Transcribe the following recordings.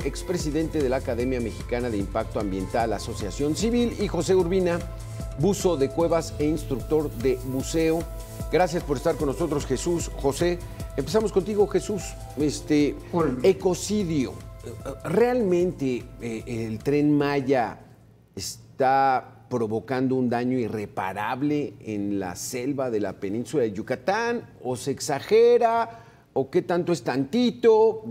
expresidente de la Academia Mexicana de Impacto Ambiental, Asociación Civil, y José Urbina, buzo de cuevas e instructor de buceo. Gracias por estar con nosotros, Jesús. José, empezamos contigo, Jesús. Ecocidio. ¿Realmente el Tren Maya está provocando un daño irreparable en la selva de la península de Yucatán? ¿O se exagera? ¿O qué tanto es tantito?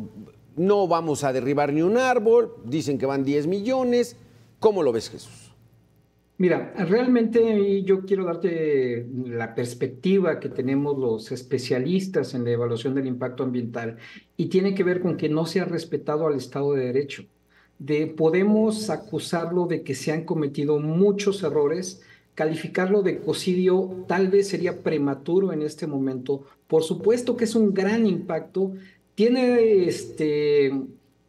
No vamos a derribar ni un árbol. Dicen que van 10 millones. ¿Cómo lo ves, Jesús? Mira, realmente yo quiero darte la perspectiva que tenemos los especialistas en la evaluación del impacto ambiental y tiene que ver con que no se ha respetado al Estado de Derecho. Podemos acusarlo de que se han cometido muchos errores, calificarlo de ecocidio tal vez sería prematuro en este momento. Por supuesto que es un gran impacto. ¿Tiene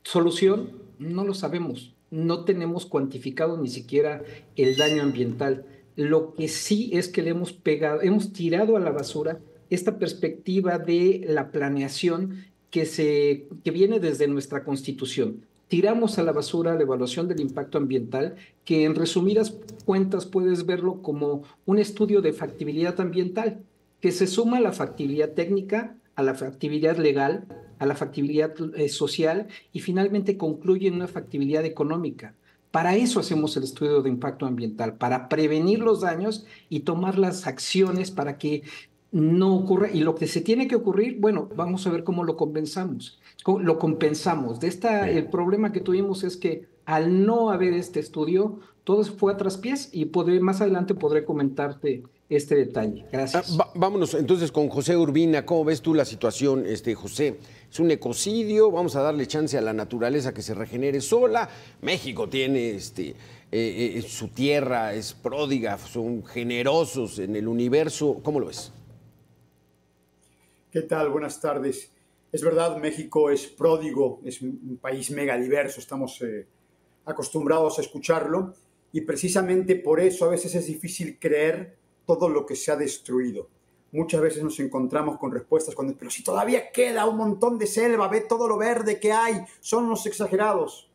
solución? No lo sabemos. No tenemos cuantificado ni siquiera el daño ambiental. Lo que sí es que le hemos tirado a la basura esta perspectiva de la planeación que viene desde nuestra Constitución. Tiramos a la basura la evaluación del impacto ambiental, que en resumidas cuentas puedes verlo como un estudio de factibilidad ambiental, que se suma a la factibilidad técnica, a la factibilidad legal, a la factibilidad social y finalmente concluye en una factibilidad económica. Para eso hacemos el estudio de impacto ambiental, para prevenir los daños y tomar las acciones para que no ocurra. Y lo que se tiene que ocurrir, bueno, vamos a ver cómo lo compensamos. Lo compensamos. El problema que tuvimos es que al no haber este estudio, todo se fue a traspiés y más adelante podré comentarte este detalle. Gracias. Vámonos entonces con José Urbina. ¿Cómo ves tú la situación, José? Es un ecocidio, vamos a darle chance a la naturaleza que se regenere sola. México tiene su tierra, es pródiga, son generosos en el universo. ¿Cómo lo ves? ¿Qué tal? Buenas tardes. Es verdad, México es pródigo, es un país megadiverso, estamos acostumbrados a escucharlo y precisamente por eso a veces es difícil creer todo lo que se ha destruido. Muchas veces nos encontramos con respuestas cuando, pero si todavía queda un montón de selva, ve todo lo verde que hay, son los exagerados.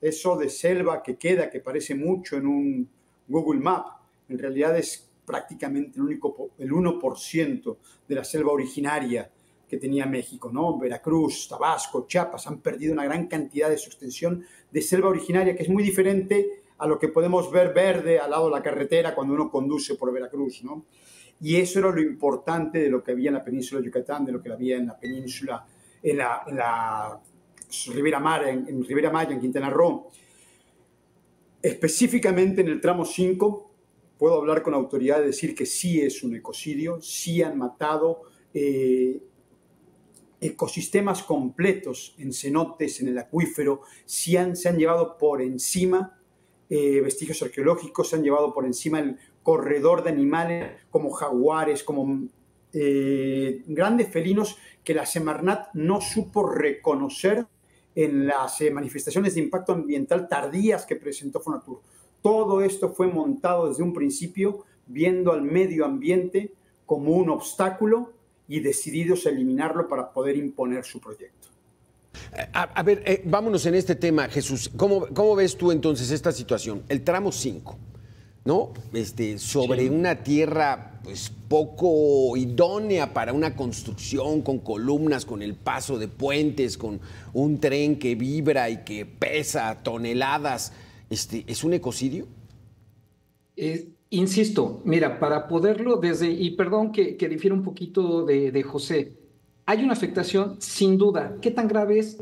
Eso de selva que queda, que parece mucho en un Google Map, en realidad es prácticamente el 1% de la selva originaria que tenía México, ¿no? Veracruz, Tabasco, Chiapas han perdido una gran cantidad de su extensión de selva originaria, que es muy diferente a lo que podemos ver verde al lado de la carretera cuando uno conduce por Veracruz, ¿no? Y eso era lo importante de lo que había en la península de Yucatán, de lo que había en la península, en la Ribera Maya, en Quintana Roo. Específicamente en el tramo 5, puedo hablar con autoridad y decir que sí es un ecocidio, sí han matado ecosistemas completos en cenotes, en el acuífero, sí se han llevado por encima vestigios arqueológicos, se han llevado por encima el corredor de animales como jaguares, como grandes felinos que la Semarnat no supo reconocer en las manifestaciones de impacto ambiental tardías que presentó Fonatur. Todo esto fue montado desde un principio viendo al medio ambiente como un obstáculo y decididos a eliminarlo para poder imponer su proyecto. A ver, vámonos en este tema, Jesús. ¿Cómo ves tú entonces esta situación? El tramo 5, ¿no? Sobre una tierra pues poco idónea para una construcción con columnas, con el paso de puentes, con un tren que vibra y que pesa toneladas. ¿Es un ecocidio? Insisto, mira, para poderlo y perdón que difiera un poquito de José, hay una afectación sin duda. ¿Qué tan grave es?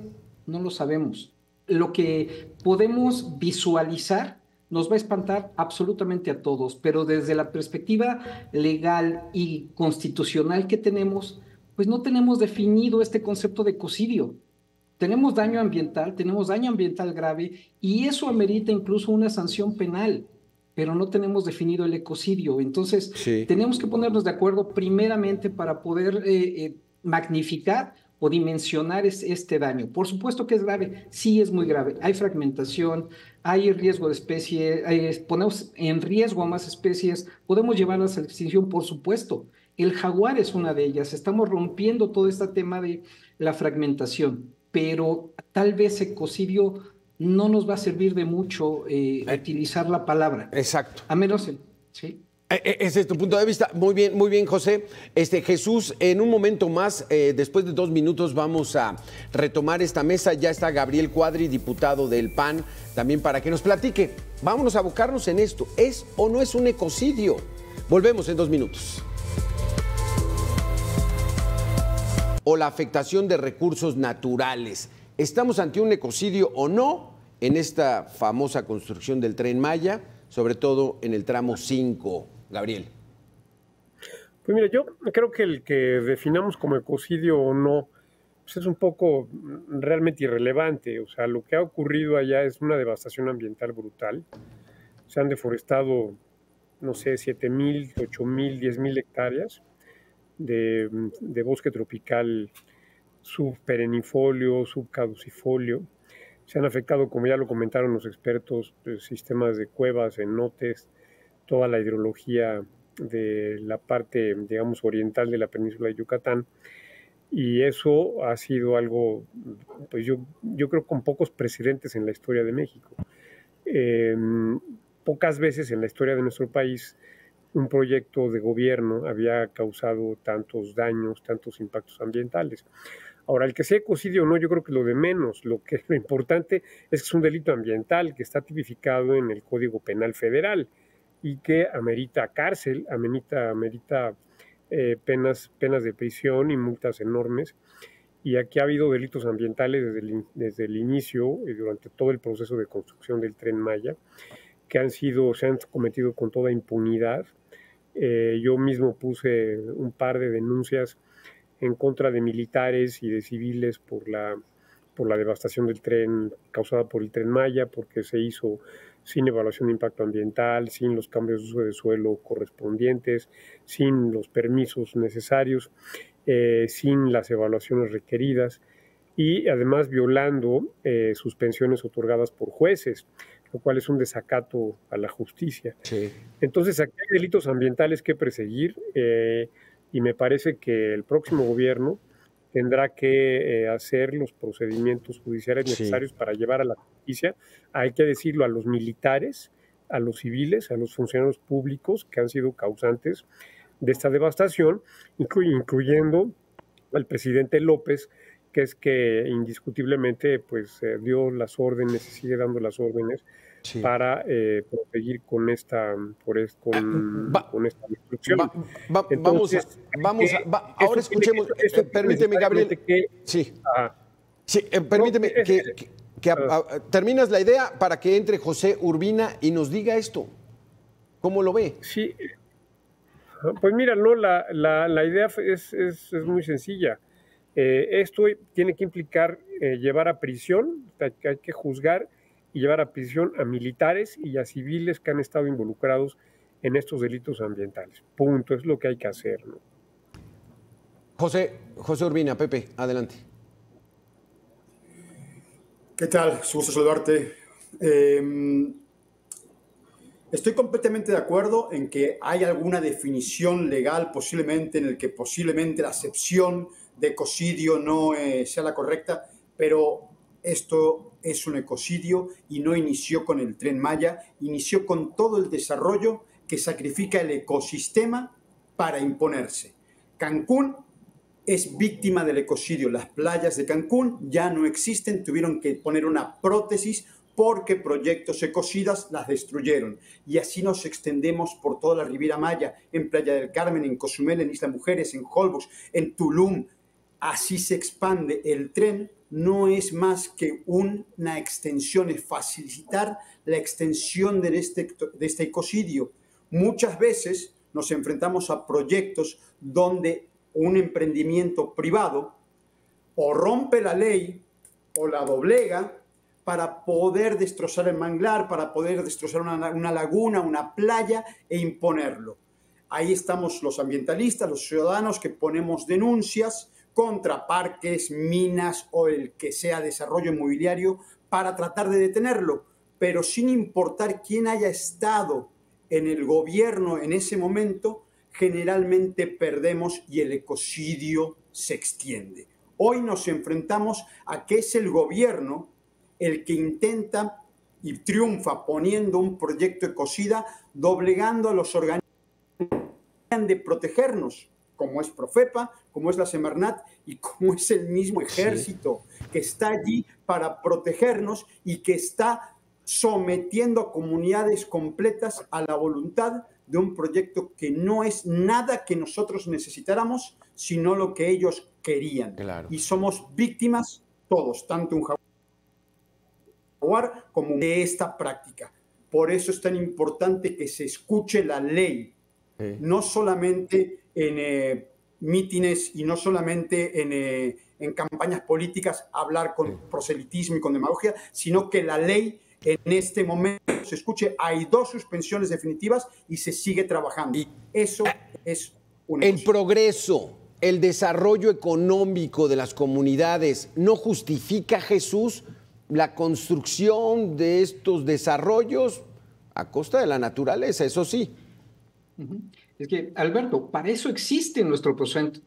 No lo sabemos. Lo que podemos visualizar nos va a espantar absolutamente a todos, pero desde la perspectiva legal y constitucional que tenemos, pues no tenemos definido este concepto de ecocidio. Tenemos daño ambiental grave y eso amerita incluso una sanción penal, pero no tenemos definido el ecocidio. Entonces, tenemos que ponernos de acuerdo primeramente para poder magnificar o dimensionar este daño. Por supuesto que es grave, sí es muy grave. Hay fragmentación, hay riesgo de especie, ponemos en riesgo a más especies, podemos llevarlas a la extinción, por supuesto. El jaguar es una de ellas. Estamos rompiendo todo este tema de la fragmentación. pero tal vez ecocidio no nos va a servir de mucho utilizar la palabra. Exacto. A menos, ¿sí? Ese es tu punto de vista. Muy bien, José. Jesús, en un momento más, después de 2 minutos, vamos a retomar esta mesa. Ya está Gabriel Cuadri, diputado del PAN, también para que nos platique. Vámonos a abocarnos en esto. ¿Es o no es un ecocidio? Volvemos en 2 minutos. O la afectación de recursos naturales. ¿Estamos ante un ecocidio o no en esta famosa construcción del Tren Maya, sobre todo en el tramo 5? Gabriel. Pues mira, yo creo que el que definamos como ecocidio o no, pues es un poco realmente irrelevante. O sea, lo que ha ocurrido allá es una devastación ambiental brutal. Se han deforestado, no sé, 7,000, 8,000, 10,000 hectáreas de bosque tropical subperennifolio, subcaducifolio. Se han afectado, como ya lo comentaron los expertos, sistemas de cuevas, cenotes, toda la hidrología de la parte, digamos, oriental de la península de Yucatán. Y eso ha sido algo, pues yo creo, con pocos precedentes en la historia de México. Pocas veces en la historia de nuestro país un proyecto de gobierno había causado tantos daños, tantos impactos ambientales. Ahora, el que sea ecocidio o no, yo creo que lo de menos. Lo importante es que es un delito ambiental que está tipificado en el Código Penal Federal y que amerita cárcel, amerita penas de prisión y multas enormes. Y aquí ha habido delitos ambientales desde el inicio y durante todo el proceso de construcción del Tren Maya, que se han cometido con toda impunidad. Yo mismo puse un par de denuncias en contra de militares y de civiles por la devastación del tren causada por el Tren Maya, porque se hizo sin evaluación de impacto ambiental, sin los cambios de uso de suelo correspondientes, sin los permisos necesarios, sin las evaluaciones requeridas y además violando suspensiones otorgadas por jueces, lo cual es un desacato a la justicia. Sí. Entonces, aquí hay delitos ambientales que perseguir y me parece que el próximo gobierno tendrá que hacer los procedimientos judiciales necesarios para llevar a la justicia, hay que decirlo, a los militares, a los civiles, a los funcionarios públicos que han sido causantes de esta devastación, incluyendo al presidente López, que es que indiscutiblemente pues dio las órdenes y sigue dando las órdenes para proseguir con esta destrucción. Ahora escuchemos, permíteme, Gabriel. Permíteme que terminas la idea para que entre José Urbina y nos diga esto. ¿Cómo lo ve? Sí, pues mira, no, la idea es muy sencilla. Esto tiene que implicar llevar a prisión, hay que juzgar y llevar a prisión a militares y a civiles que han estado involucrados en estos delitos ambientales. Punto, es lo que hay que hacer, ¿no? José Urbina, Pepe, adelante. ¿Qué tal? Es un gusto saludarte. Estoy completamente de acuerdo en que hay alguna definición legal posiblemente en el que posiblemente la acepción de ecocidio no sea la correcta, pero esto es un ecocidio y no inició con el Tren Maya, inició con todo el desarrollo que sacrifica el ecosistema para imponerse. Cancún es víctima del ecocidio. Las playas de Cancún ya no existen, tuvieron que poner una prótesis porque proyectos ecocidas las destruyeron. Y así nos extendemos por toda la Riviera Maya, en Playa del Carmen, en Cozumel, en Isla Mujeres, en Holbox, en Tulum. Así se expande. El tren no es más que una extensión, es facilitar la extensión de este ecocidio. Muchas veces nos enfrentamos a proyectos donde un emprendimiento privado o rompe la ley o la doblega para poder destrozar el manglar, para poder destrozar una laguna, una playa e imponerlo. Ahí estamos los ambientalistas, los ciudadanos que ponemos denuncias contra parques, minas o el que sea desarrollo inmobiliario para tratar de detenerlo, pero sin importar quién haya estado en el gobierno en ese momento, generalmente perdemos y el ecocidio se extiende. Hoy nos enfrentamos a que es el gobierno el que intenta y triunfa poniendo un proyecto ecocida, doblegando a los organismos de protegernos, como es Profepa, como es la Semarnat y como es el mismo ejército que está allí para protegernos y que está sometiendo a comunidades completas a la voluntad de un proyecto que no es nada que nosotros necesitáramos, sino lo que ellos querían. Claro. Y somos víctimas todos, tanto un jaguar como de esta práctica. Por eso es tan importante que se escuche la ley, no solamente en mítines y no solamente en campañas políticas hablar con proselitismo y con demagogia, sino que la ley en este momento se escuche. Hay 2 suspensiones definitivas y se sigue trabajando. Y eso es una el progreso, el desarrollo económico de las comunidades no justifica, Jesús, la construcción de estos desarrollos a costa de la naturaleza, eso sí. Es que, Alberto, para eso existe nuestro procedimiento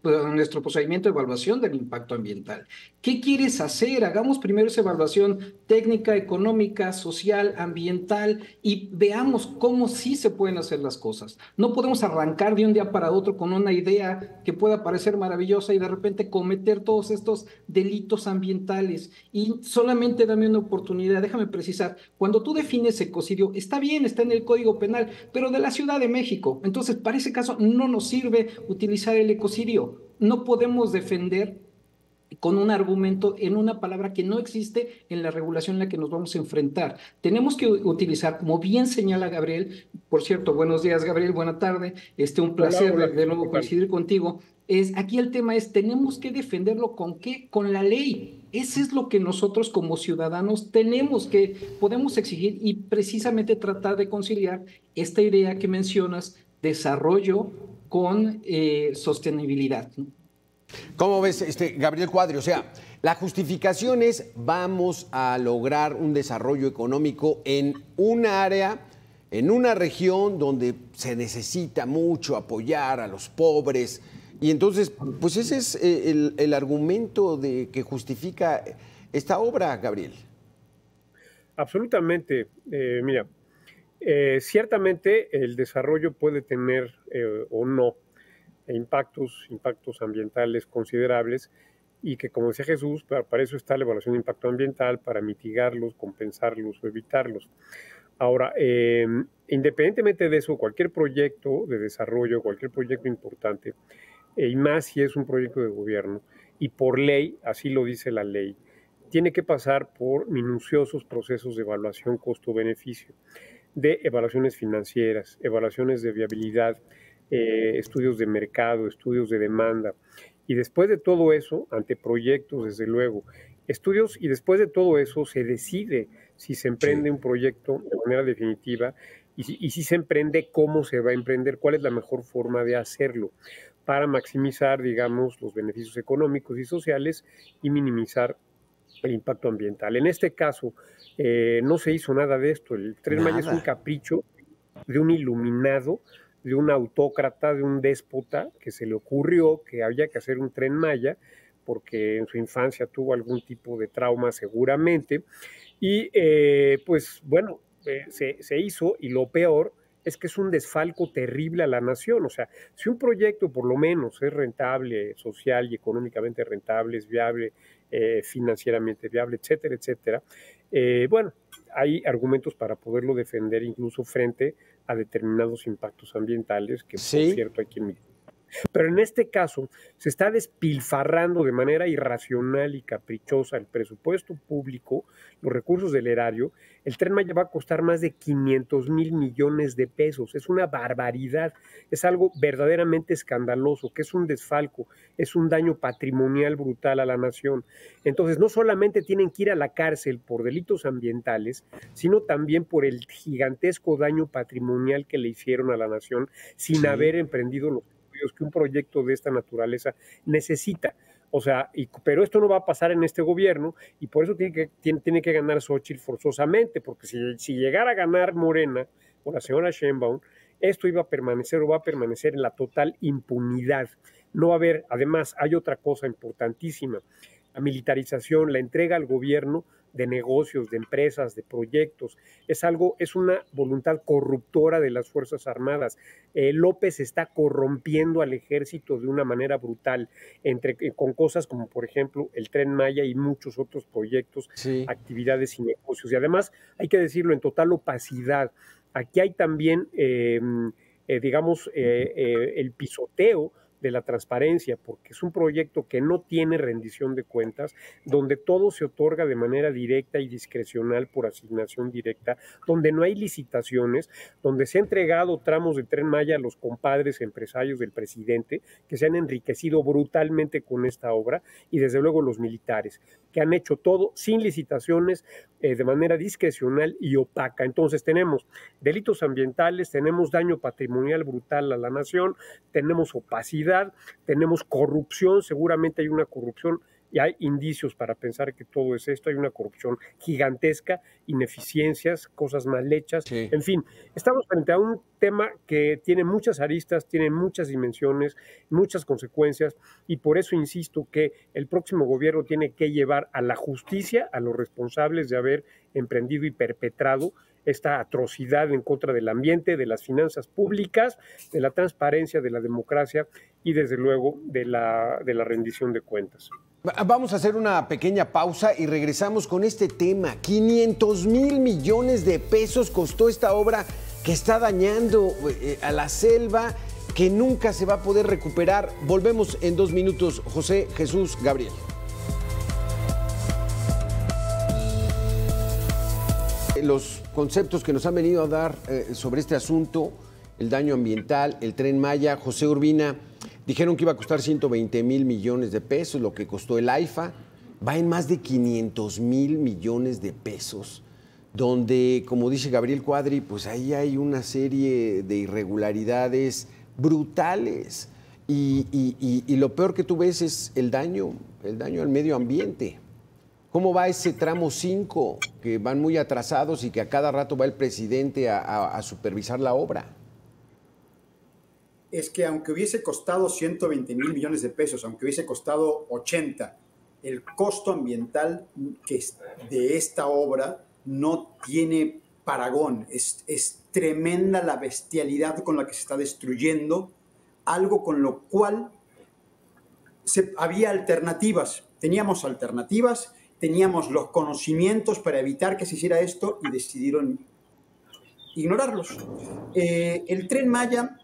de evaluación del impacto ambiental. ¿Qué quieres hacer? Hagamos primero esa evaluación técnica, económica, social, ambiental y veamos cómo sí se pueden hacer las cosas. No podemos arrancar de un día para otro con una idea que pueda parecer maravillosa y de repente cometer todos estos delitos ambientales. Y solamente dame una oportunidad, déjame precisar, cuando tú defines ecocidio, está bien, está en el Código Penal, pero de la Ciudad de México. Entonces, para ese caso no nos sirve utilizar el ecocidio. No podemos defender con un argumento en una palabra que no existe en la regulación en la que nos vamos a enfrentar. Tenemos que utilizar, como bien señala Gabriel, por cierto, buenos días Gabriel, buena tarde, un placer hola, de nuevo coincidir contigo. Aquí el tema es, tenemos que defenderlo ¿con qué? Con la ley. Ese es lo que nosotros como ciudadanos podemos exigir y precisamente tratar de conciliar esta idea que mencionas, desarrollo con sostenibilidad. ¿Cómo ves, Gabriel Cuadri? O sea, la justificación es vamos a lograr un desarrollo económico en un área, en una región donde se necesita mucho apoyar a los pobres. Y entonces, pues ese es el argumento que justifica esta obra, Gabriel. Absolutamente. Mira, ciertamente el desarrollo puede tener o no impactos ambientales considerables y que, como decía Jesús, para eso está la evaluación de impacto ambiental, para mitigarlos, compensarlos o evitarlos. Ahora, independientemente de eso, cualquier proyecto de desarrollo, cualquier proyecto importante, y más si es un proyecto de gobierno, y por ley, así lo dice la ley, tiene que pasar por minuciosos procesos de evaluación costo-beneficio, de evaluaciones financieras, evaluaciones de viabilidad, estudios de mercado, estudios de demanda. Y después de todo eso, anteproyectos, desde luego, estudios, y después de todo eso se decide si se emprende un proyecto de manera definitiva y si se emprende, cómo se va a emprender, cuál es la mejor forma de hacerlo para maximizar, digamos, los beneficios económicos y sociales y minimizar el impacto ambiental. En este caso, no se hizo nada de esto. El Tren Maya es un capricho de un iluminado, de un autócrata, de un déspota que se le ocurrió que había que hacer un Tren Maya porque en su infancia tuvo algún tipo de trauma seguramente y pues bueno, se hizo, y lo peor es que es un desfalco terrible a la nación. O sea, si un proyecto por lo menos es rentable, social y económicamente rentable, es viable, financieramente viable, etcétera, etcétera, bueno, hay argumentos para poderlo defender incluso frente a determinados impactos ambientales que, por cierto, hay quien... Pero en este caso se está despilfarrando de manera irracional y caprichosa el presupuesto público, los recursos del erario. El Tren Maya va a costar más de 500,000 millones de pesos. Es una barbaridad, es algo verdaderamente escandaloso, que es un desfalco, es un daño patrimonial brutal a la nación. Entonces, no solamente tienen que ir a la cárcel por delitos ambientales, sino también por el gigantesco daño patrimonial que le hicieron a la nación sin haber emprendido los que un proyecto de esta naturaleza necesita. O sea, pero esto no va a pasar en este gobierno y por eso tiene que ganar Xóchitl forzosamente, porque si llegara a ganar Morena o la señora Sheinbaum, esto iba a permanecer o va a permanecer en la total impunidad no va a haber. Además, hay otra cosa importantísima, la militarización, la entrega al gobierno de negocios, de empresas, de proyectos, es una voluntad corruptora de las Fuerzas Armadas. López está corrompiendo al ejército de una manera brutal, con cosas como, por ejemplo, el Tren Maya y muchos otros proyectos, sí, actividades y negocios. Y además, hay que decirlo, en total opacidad. Aquí hay también, el pisoteo de la transparencia, porque es un proyecto que no tiene rendición de cuentas, donde todo se otorga de manera directa y discrecional por asignación directa, donde no hay licitaciones, donde se ha entregado tramos de Tren Maya a los compadres empresarios del presidente, que se han enriquecido brutalmente con esta obra, y desde luego los militares, que han hecho todo sin licitaciones, de manera discrecional y opaca. Entonces tenemos delitos ambientales, tenemos daño patrimonial brutal a la nación, tenemos opacidad, tenemos corrupción, seguramente hay una corrupción y hay indicios para pensar que todo es esto, hay una corrupción gigantesca, ineficiencias, cosas mal hechas, sí. En fin, estamos frente a un tema que tiene muchas aristas, tiene muchas dimensiones, muchas consecuencias, y por eso insisto que el próximo gobierno tiene que llevar a la justicia a los responsables de haber emprendido y perpetrado esta atrocidad en contra del ambiente, de las finanzas públicas, de la transparencia, de la democracia y desde luego de la rendición de cuentas. Vamos a hacer una pequeña pausa y regresamos con este tema. 500,000 millones de pesos costó esta obra que está dañando a la selva, que nunca se va a poder recuperar. Volvemos en 2 minutos. José, Jesús, Gabriel. Los conceptos que nos han venido a dar sobre este asunto, el daño ambiental, el Tren Maya. José Urbina, dijeron que iba a costar 120,000 millones de pesos, lo que costó el AIFA. Va en más de 500,000 millones de pesos, donde, como dice Gabriel Cuadri, pues ahí hay una serie de irregularidades brutales. Y lo peor que tú ves es el daño al medio ambiente. ¿Cómo va ese tramo 5, que van muy atrasados y que a cada rato va el presidente a supervisar la obra? Es que aunque hubiese costado 120,000 millones de pesos, aunque hubiese costado 80, el costo ambiental de esta obra no tiene parangón. Es tremenda la bestialidad con la que se está destruyendo, algo con lo cual había alternativas. Teníamos alternativas, teníamos los conocimientos para evitar que se hiciera esto y decidieron ignorarlos. El Tren Maya,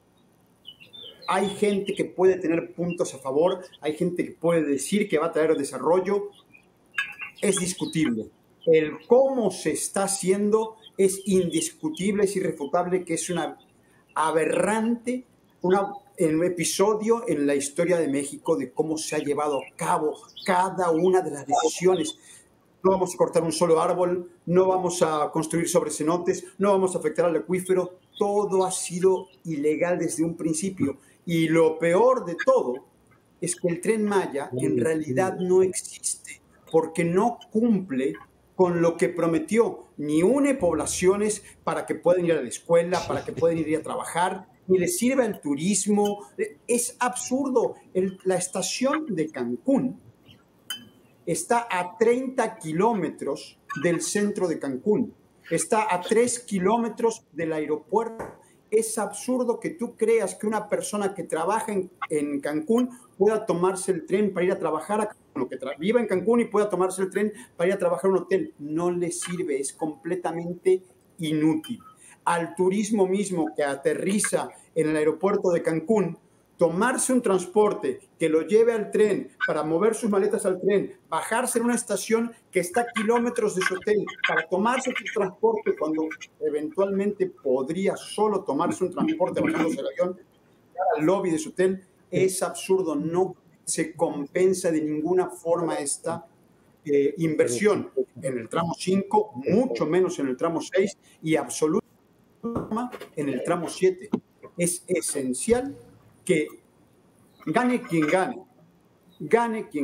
hay gente que puede tener puntos a favor, hay gente que puede decir que va a traer desarrollo, es discutible. El cómo se está haciendo es indiscutible, es irrefutable, que es una aberrante, un episodio en la historia de México de cómo se ha llevado a cabo cada una de las decisiones. No vamos a cortar un solo árbol, no vamos a construir sobre cenotes, no vamos a afectar al acuífero. Todo ha sido ilegal desde un principio. Y lo peor de todo es que el Tren Maya en realidad no existe, porque no cumple con lo que prometió. Ni une poblaciones para que puedan ir a la escuela, para que puedan ir a trabajar, ni les sirve al turismo. Es absurdo. La estación de Cancún está a 30 kilómetros del centro de Cancún. Está a 3 kilómetros del aeropuerto. Es absurdo que tú creas que una persona que trabaja en Cancún pueda tomarse el tren para ir a trabajar a Cancún, que viva en Cancún y pueda tomarse el tren para ir a trabajar a un hotel. No le sirve, es completamente inútil. Al turismo mismo que aterriza en el aeropuerto de Cancún, tomarse un transporte que lo lleve al tren para mover sus maletas al tren, bajarse en una estación que está a kilómetros de su hotel para tomarse su transporte cuando eventualmente podría solo tomarse un transporte bajándose del avión al lobby de su hotel, es absurdo. No se compensa de ninguna forma esta inversión en el tramo 5, mucho menos en el tramo 6 y absolutamente en el tramo 7. Es esencial que gane quien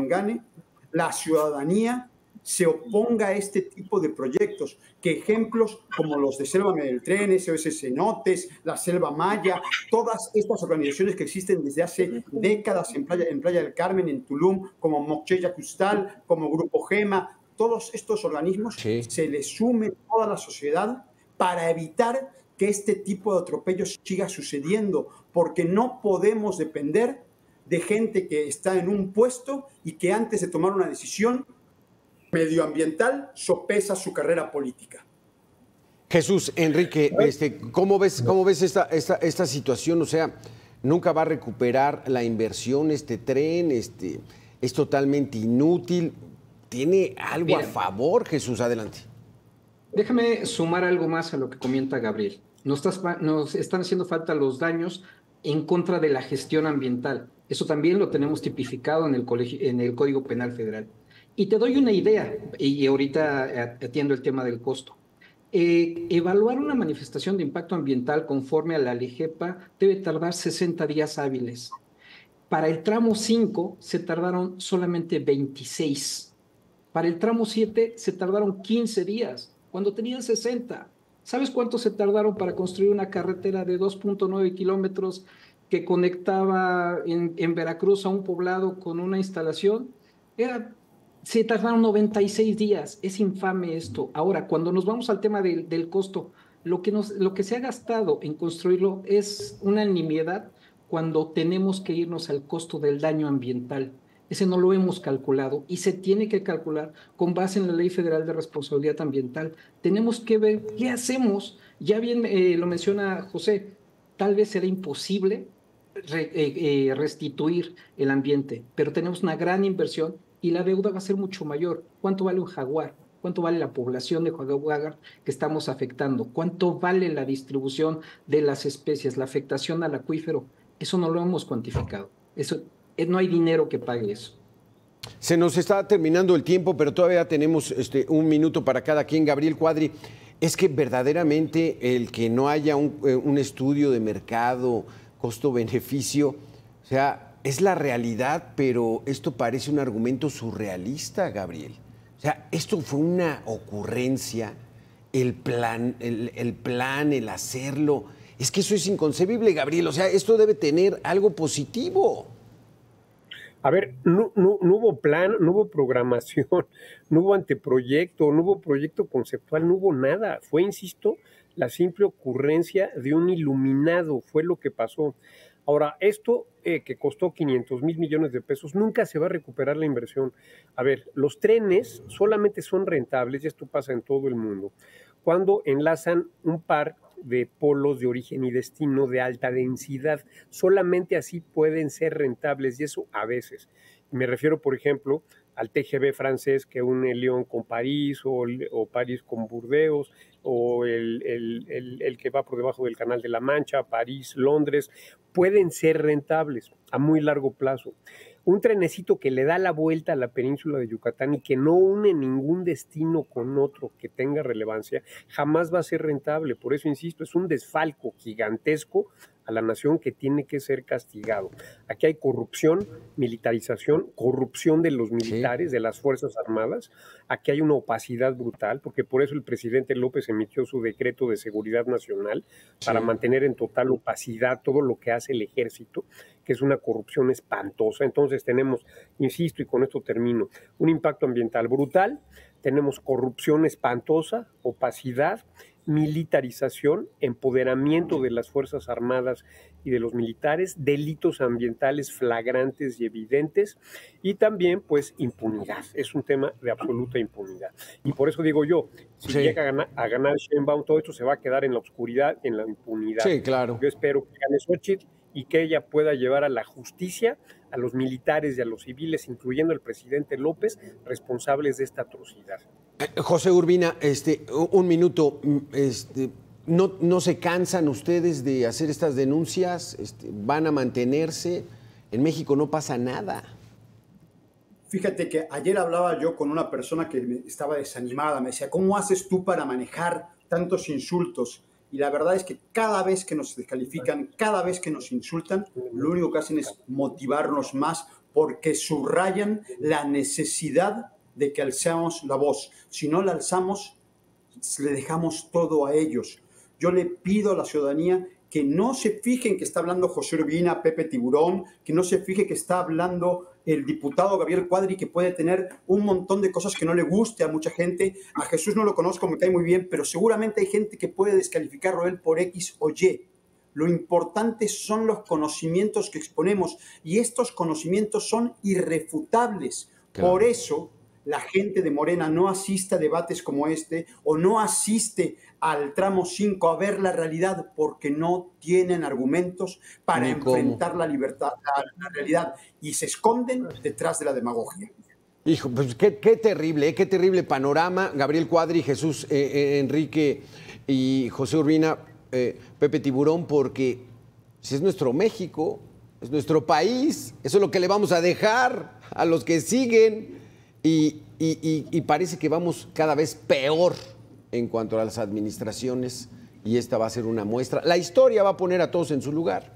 gane, la ciudadanía se oponga a este tipo de proyectos, que ejemplos como los de Selva Meltren, SOS Cenotes, la Selva Maya, todas estas organizaciones que existen desde hace décadas en Playa del Carmen, en Tulum, como Mocchella Custal, como Grupo Gema, todos estos organismos se les sume toda la sociedad para evitar que este tipo de atropellos siga sucediendo, porque no podemos depender de gente que está en un puesto y que antes de tomar una decisión medioambiental sopesa su carrera política. Jesús, Enrique, ¿cómo ves esta situación? O sea, nunca va a recuperar la inversión este tren, es totalmente inútil. ¿Tiene algo a favor, Jesús? Adelante. Déjame sumar algo más a lo que comenta Gabriel. Nos están haciendo falta los daños en contra de la gestión ambiental. Eso también lo tenemos tipificado en el Código Penal Federal. Y te doy una idea, y ahorita atiendo el tema del costo. Evaluar una manifestación de impacto ambiental conforme a la LIGEPA debe tardar 60 días hábiles. Para el tramo 5 se tardaron solamente 26. Para el tramo 7 se tardaron 15 días, cuando tenían 60. ¿Sabes cuánto se tardaron para construir una carretera de 2.9 kilómetros que conectaba en Veracruz a un poblado con una instalación? Se tardaron 96 días. Es infame esto. Ahora, cuando nos vamos al tema del costo, lo que se ha gastado en construirlo es una nimiedad cuando tenemos que irnos al costo del daño ambiental. Ese no lo hemos calculado y se tiene que calcular con base en la Ley Federal de Responsabilidad Ambiental. Tenemos que ver qué hacemos. Ya bien lo menciona José, tal vez será imposible restituir el ambiente, pero tenemos una gran inversión y la deuda va a ser mucho mayor. ¿Cuánto vale un jaguar? ¿Cuánto vale la población de jaguar que estamos afectando? ¿Cuánto vale la distribución de las especies, la afectación al acuífero? Eso no lo hemos cuantificado. No hay dinero que pague eso. Se nos está terminando el tiempo, pero todavía tenemos un minuto para cada quien. Gabriel Cuadri, es que verdaderamente el que no haya un estudio de mercado, costo-beneficio, o sea, es la realidad, pero esto parece un argumento surrealista, Gabriel. O sea, esto fue una ocurrencia, el plan, el hacerlo. Es que eso es inconcebible, Gabriel. O sea, esto debe tener algo positivo. A ver, no hubo plan, no hubo programación, no hubo anteproyecto, no hubo proyecto conceptual, no hubo nada. Fue, insisto, la simple ocurrencia de un iluminado, fue lo que pasó. Ahora, esto que costó 500,000 millones de pesos, nunca se va a recuperar la inversión. A ver, los trenes solamente son rentables, y esto pasa en todo el mundo, cuando enlazan un par de polos de origen y destino de alta densidad. Solamente así pueden ser rentables, y eso a veces. Me refiero, por ejemplo, al TGV francés que une Lyon con París, o París con Burdeos, o el que va por debajo del Canal de la Mancha, París, Londres. Pueden ser rentables a muy largo plazo. Un trenecito que le da la vuelta a la península de Yucatán y que no une ningún destino con otro que tenga relevancia, jamás va a ser rentable. Por eso, insisto, es un desfalco gigantesco a la nación que tiene que ser castigado. Aquí hay corrupción, militarización, corrupción de los militares, de las Fuerzas Armadas. Aquí hay una opacidad brutal, porque por eso el presidente López emitió su decreto de seguridad nacional para mantener en total opacidad todo lo que hace el ejército, que es una corrupción espantosa. Entonces tenemos, insisto, y con esto termino, un impacto ambiental brutal, tenemos corrupción espantosa, opacidad, militarización, empoderamiento de las Fuerzas Armadas y de los militares, delitos ambientales flagrantes y evidentes, y también, pues, impunidad. Es un tema de absoluta impunidad. Y por eso digo yo, si llega a ganar Sheinbaum, todo esto se va a quedar en la oscuridad, en la impunidad. Sí, claro. Yo espero que gane Xochitl y que ella pueda llevar a la justicia a los militares y a los civiles, incluyendo al presidente López, responsables de esta atrocidad. José Urbina, un minuto. ¿No se cansan ustedes de hacer estas denuncias? ¿Van a mantenerse? En México no pasa nada. Fíjate que ayer hablaba yo con una persona que estaba desanimada. Me decía, ¿cómo haces tú para manejar tantos insultos? Y la verdad es que cada vez que nos descalifican, cada vez que nos insultan, lo único que hacen es motivarnos más, porque subrayan la necesidad de que alzamos la voz. Si no la alzamos, le dejamos todo a ellos. Yo le pido a la ciudadanía que no se fijen que está hablando José Urbina, Pepe Tiburón, que no se fije que está hablando el diputado Gabriel Cuadri, que puede tener un montón de cosas que no le guste a mucha gente. A Jesús no lo conozco, me cae muy bien, pero seguramente hay gente que puede descalificarlo a él por X o Y. Lo importante son los conocimientos que exponemos y estos conocimientos son irrefutables. Claro. Por eso la gente de Morena no asiste a debates como este o no asiste al tramo 5 a ver la realidad porque no tienen argumentos para enfrentar la libertad, la realidad, y se esconden detrás de la demagogia. Hijo, pues qué terrible panorama. Gabriel Cuadri, Jesús Enrique y José Urbina, Pepe Tiburón, porque si es nuestro México, es nuestro país, eso es lo que le vamos a dejar a los que siguen. Y parece que vamos cada vez peor en cuanto a las administraciones, y esta va a ser una muestra. La historia va a poner a todos en su lugar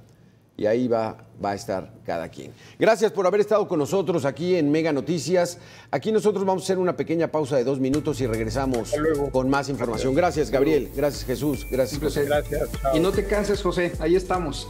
y ahí va a estar cada quien. Gracias por haber estado con nosotros aquí en Mega Noticias. Aquí nosotros vamos a hacer una pequeña pausa de 2 minutos y regresamos con más información. Gracias, Gabriel. Gracias, Jesús. Gracias, José. Gracias. Y no te canses, José. Ahí estamos.